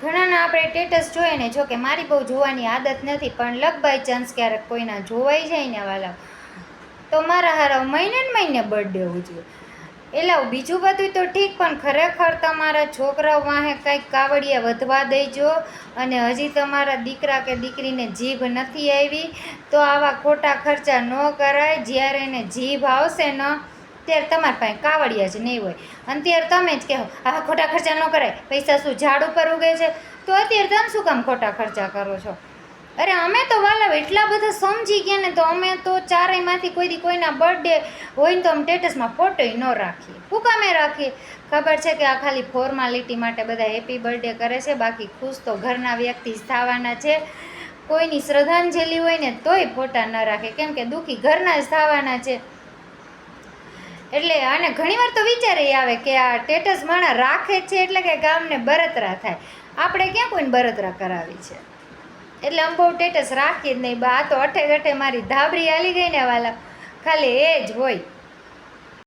ઘણાના આપણે સ્ટેટસ જોઈએ ને, જો કે મારી બહુ જોવાની આદત નથી, પણ લક બાય ચાન્સ ક્યારેક કોઈના જોવાઈ જાય ને વાલા, તો મારા હારા મહિને બર્થડે ઉજવે. એટલે બીજું બધું તો ઠીક, પણ ખરેખર તમારા છોકરાઓ વાહે કંઈક કાવડિયા વધવા દેજો. અને હજી તમારા દીકરા કે દીકરીને જીભ નથી આવી તો આવા ખોટા ખર્ચા ન કરાય. જ્યારે એને જીભ આવશે ને ત્યારે તમારી પાસે કાવડિયા જ નહીં હોય, અને ત્યારે તમે જ કહો આવા ખોટા ખર્ચા ન કરાય, પૈસા શું ઝાડ ઉપર ઉગે છે, તો અત્યારે તમે શું કામ ખોટા ખર્ચા કરો છો? અરે અમે તો વાલા એટલા બધા સમજી ગયા ને, તો અમે તો ચારેયમાંથી કોઈના બર્થડે હોય ને તો અમે સ્ટેટસમાં ફોટોય ન રાખીએ. શું કામે રાખીએ? ખબર છે કે આ ખાલી ફોર્માલિટી માટે બધા હેપી બર્થડે કરે છે, બાકી ખુશ તો ઘરના વ્યક્તિ જ થવાના છે. કોઈની શ્રદ્ધાંજલિ હોય ને તોય ફોટા ન રાખે, કેમ કે દુઃખી ઘરના જ થવાના છે. એટલે અને ઘણીવાર તો વિચારે આવે કે આ સ્ટેટસ માણા રાખે છે એટલે કે ગામને બળતરા થાય. આપણે ક્યાં કોઈને બળતરા કરાવી છે? એટલે આમ બહુ સ્ટેટસ રાખીએ જ નહીં. આ તો અઠે ગઠે મારી ધાબરી હાલી ગઈ ને વાલા, ખાલી એ જ હોય.